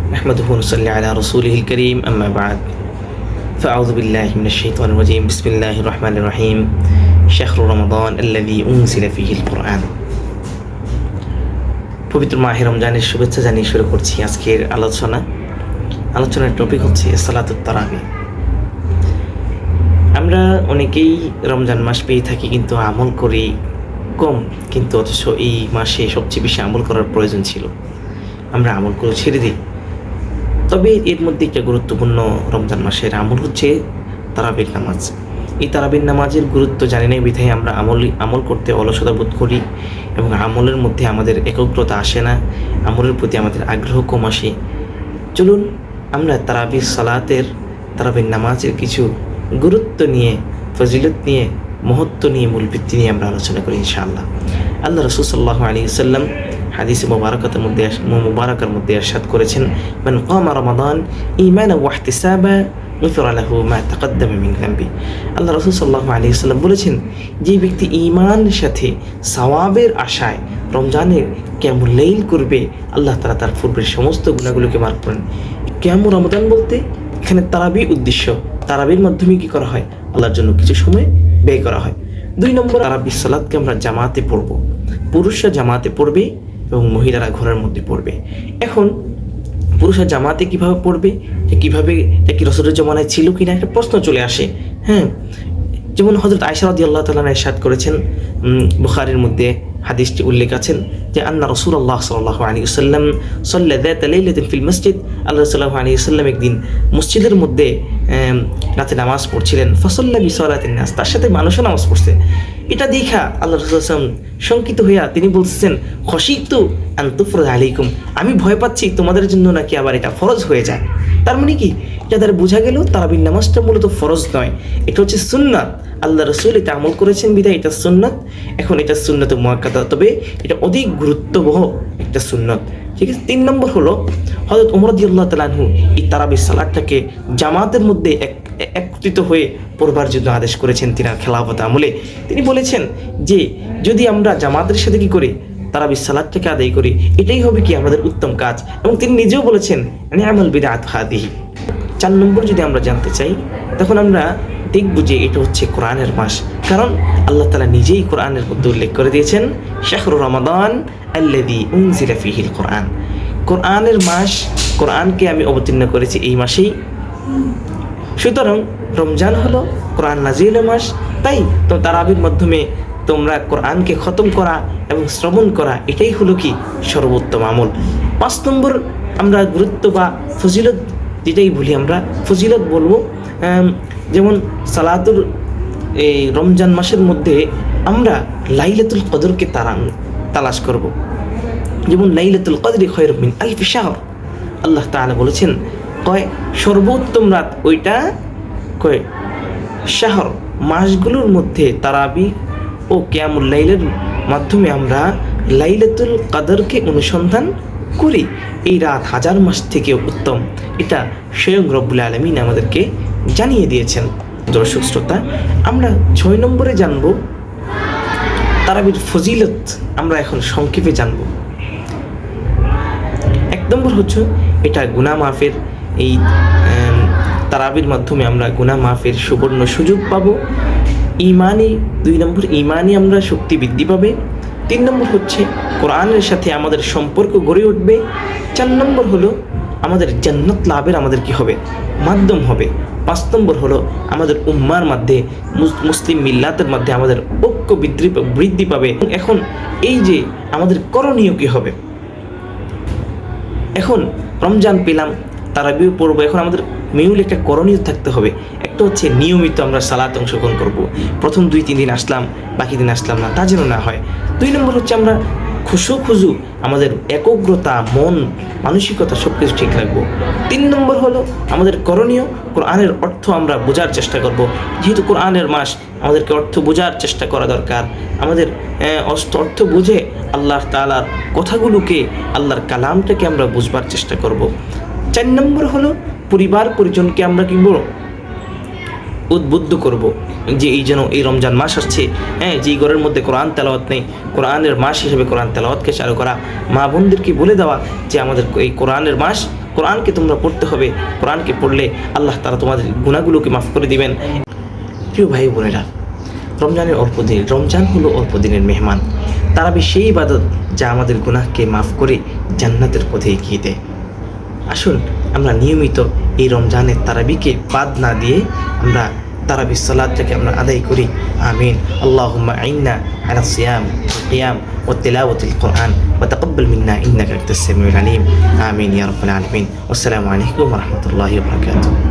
نحمده ونصلي على رسوله الكريم أما بعد فأعوذ بالله من الشيطان الرجيم بسم الله الرحمن الرحيم شهر رمضان الذي أنزل فيه القرآن পবিত্র মাহে রমজানের শুভেচ্ছা জানিয়ে শুরু করছি আজকের আলোচনার টপিক হচ্ছে সালাতুত তারাবি। আমরা অনেকেই রমজান মাস পেয়ে থাকি কিন্তু আমল করি কম, কিন্তু অথচ এই মাসে সবচেয়ে বেশি আমল করার প্রয়োজন ছিল, আমরা আমল করে ছেড়ে দিই। তবে এর মধ্যে একটা গুরুত্বপূর্ণ রমজান মাসের আমল হচ্ছে তারাবির নামাজ। এই তারাবির নামাজের গুরুত্ব জানি না বিধায় আমরা আমল করতে অলসতা বোধ করি এবং আমলের মধ্যে আমাদের একগ্রতা আসে না, আমলের প্রতি আমাদের আগ্রহ কম আসে। চলুন আমরা তারাবির নামাজের কিছু গুরুত্ব নিয়ে, ফজিলত নিয়ে, মহত্ব নিয়ে, মূল ভিত্তি নিয়ে আমরা আলোচনা করি ইনশাআল্লাহ। আল্লাহ রাসূল সাল্লাল্লাহু আলাইহি ওয়াসাল্লাম হাদিসে মুবারাকার মধ্যে ইরশাদ করেছেন, মান কামা রমাদান ঈমানান ওয়া ইহতিসাবা গুফিরা লাহু মা তাকাদ্দামা মিন যামবি। আল্লাহ রাসূল সাল্লাল্লাহু আলাইহি ওয়াসাল্লাম বলেছেন, যে ব্যক্তি ঈমানের সাথে সওয়াবের আশায় রমজানের কিয়ামুল লাইল করবে, আল্লাহ তাআলা তার পূর্বের সমস্ত গুনাহগুলোকে মাফ করেন। কিয়ামুর রমাদান বলতে এখানে তারাবি উদ্দেশ্য, তারাবির মাধ্যমে কি করা হয়, আল্লাহর জন্য কিছু সময় ব্যয় করা হয়। 2 নম্বর, তারাবি সালাতকে আমরা জামাতে পড়ব, পুরুষরা জামাতে পড়বে এবং মহিলারা ঘরের মধ্যে পড়বে। এখন পুরুষরা জামাতে কিভাবে পড়বে, কিভাবে কি রাসূলের জামানায় ছিল কিনা একটা প্রশ্ন চলে আসে। যেমন হযরত আয়েশা রাদিয়াল্লাহু তাআলা ইরশাদ করেছেন, বুখারীর মধ্যে হাদিসটি উল্লেখ আছেন যে আন্না রাসূলুল্লাহ সাল্লাল্লাহু আলাইহি ওয়াসাল্লাম সাল্লা যাতা লাইলাতিন ফিল মসজিদ। আল্লাহ সাল্লাল্লাহু আলাইহি ওয়াসাল্লাম একদিন মসজিদের মধ্যে রাতে নামাজ পড়ছিলেন। ফাসাল্লা বিসালাতিন নাস, তার সাথে মানুষও নামাজ পড়ছে। এটা দেখা আল্লাহ রাসূল সাল্লাল্লাহু আলাইহি ওয়াসাল্লাম শঙ্কিত হইয়া তিনি বলতেছেন, খশিতু আন তুফরাজ আলাইকুম, আমি ভয় পাচ্ছি তোমাদের জন্য নাকি আবার এটা ফরজ হয়ে যায়। তার মানে কি, এটা দ্বারা বোঝা গেল তারাবির নামাজটা মূলত ফরজ নয়, এটা হচ্ছে সুন্নাত। আল্লাহ রাসূল এটা আমল করেছেন বিধায় এটা সুন্নাত। এখন এটা সুন্নাত মুআক্কাদা, তবে এটা অধিক গুরুত্ববহ একটা সুন্নাত। ঠিক আছে। 3 নম্বর হলো হযরত ওমর রাদিয়াল্লাহু তাআলা আনহু এই তারাবির সালাতটাকে জামাতের মধ্যে একত্রিত হয়ে পড়বার জন্য আদেশ করেছেন। তিনি খেলাফত আমলে তিনি বলেছেন যে যদি আমরা জামাতের সাথে কি করি, তারাবির সালাতটাকে আদায় করি, এটাই হবে কি আমাদের উত্তম কাজ। এবং তিনি নিজেও বলেছেন নি'মাল বিদআত হাদিহি। 4 নম্বর যদি আমরা জানতে চাই, তখন আমরা দেখব যে এটা হচ্ছে কোরআনের মাস, কারণ আল্লাহ তাআলা নিজেই কোরআনের মধ্যে উল্লেখ করে দিয়েছেন, শাহরু রমাদান আল্লাযী উনজিলা ফীহিল কোরআন। কোরআনের মাস, কোরআনকে আমি অবতীর্ণ করেছি এই মাসেই। সুতরাং রমজান হলো কোরআন নাজিলের মাস, তাই তো তারাবির মাধ্যমে তোমরা কোরআনকে খতম করা এবং শ্রবণ করা, এটাই হলো কি সর্বোত্তম আমল। 5 নম্বর আমরা গুরুত্ব বা ফজিলত যেটাই বলি, আমরা ফজিলত বলবো। যেমন এই রমজান মাসের মধ্যে আমরা লাইলাতুল কদরকে তালাশ করব। যেমন লাইলাতুল কদরি খায়রুম মিন আলফি শাহর, আল্লাহ তাআলা বলেছেন সর্বোত্তম রাত ওইটা শাহর, মাসগুলোর মধ্যে তারাবি ও কিয়ামুল লাইলের মাধ্যমে আমরা লাইলাতুল কদরকে অনুসন্ধান করি। এই রাত 1000 মাস থেকে উত্তম, এটা স্বয়ং রব্বুল আলামিন আমাদেরকে জানিয়ে দিয়েছেন। দর্শক শ্রোতা, আমরা 6 নম্বরে জানব তারাবির ফজিলত। আমরা এখন সংক্ষেপে জানব। 1 নম্বর হচ্ছে এটা গুনাহ মাফের, এই তারাবির মাধ্যমে আমরা গুনাহ মাফের সুবর্ণ সুযোগ পাবো। 2 নম্বর ঈমানি আমরা শক্তি বৃদ্ধি পাবে। 3 নম্বর হচ্ছে কোরআনের সাথে আমাদের সম্পর্ক গড়ে উঠবে। 4 নম্বর হলো আমাদের জান্নাত লাভের আমাদের কি হবে, মাধ্যম হবে। 5 নম্বর হলো আমাদের উম্মার মধ্যে, মুসলিম মিল্লাতের মধ্যে আমাদের ঐক্য বৃদ্ধি পাবে। এখন এই যে আমাদের করণীয় কি হবে, এখন রমজান পেলাম, তারাবিও পড়বো, এখন আমাদের মিউল একটা করণীয় থাকতে হবে। একটা হচ্ছে নিয়মিত আমরা সালাত অংশগ্রহণ করব। প্রথম 2-3 দিন আসলাম, বাকি দিন আসলাম না, তা যেন না হয়। 2 নম্বর হচ্ছে আমরা খুজু আমাদের একগ্রতা, মন, মানসিকতা সব কিছু ঠিক রাখবো। 3 নম্বর হলো আমাদের করণীয়, কোরআনের অর্থ আমরা বোঝার চেষ্টা করব। যেহেতু কোরআনের মাস, আমাদেরকে অর্থ বোঝার চেষ্টা করা দরকার। আমাদের অর্থ বুঝে আল্লাহ তাআলার কথাগুলোকে, আল্লাহর কালামটাকে আমরা বুঝবার চেষ্টা করব। 4 নম্বর হলো পরিবার পরিজনকে আমরা কি বলবো, উদ্বুদ্ধ করব যে এই যেন এই রমজান মাস আসছে, হ্যাঁ, যেই ঘরের মধ্যে কোরআন তেলাওয়াত নেই, কোরআনের মাস হিসেবে কোরআন তেলাওয়াতকে চালু করা, মা বোনদেরকে বলে দেওয়া যে আমাদের এই কোরআনের মাস, কোরআনকে তোমরা পড়তে হবে, কোরআনকে পড়লে আল্লাহ তারা তোমাদের গুনাহগুলোকে মাফ করে দিবেন। প্রিয় ভাই বোনেরা, রমজানের অল্প দিন, রমজান হলো অল্প দিনের মেহমান। তারাবি সেই ইবাদত যা আমাদের গুনাহকে মাফ করে জান্নাতের পথে এগিয়ে দেয়। আসুন আমরা নিয়মিত এই রমজানের তারাবিকে বাদ না দিয়ে আমরা তারাবি সালাতটাকে আমরা আদায় করি। আমিন। আল্লাহুম্মা আইন্না আলা সিয়াম ওয়াল কিয়াম ওয়া তিলাওয়াতিল কুরআন ওয়া তাকাব্বাল মিন্না ইন্নাকা আনতাস সামিউল আলিম। আমিন ইয়া রাব্বাল আলামিন। আসসালামু আলাইকুম ওয়া রাহমাতুল্লাহি ওয়া বারাকাতুহু।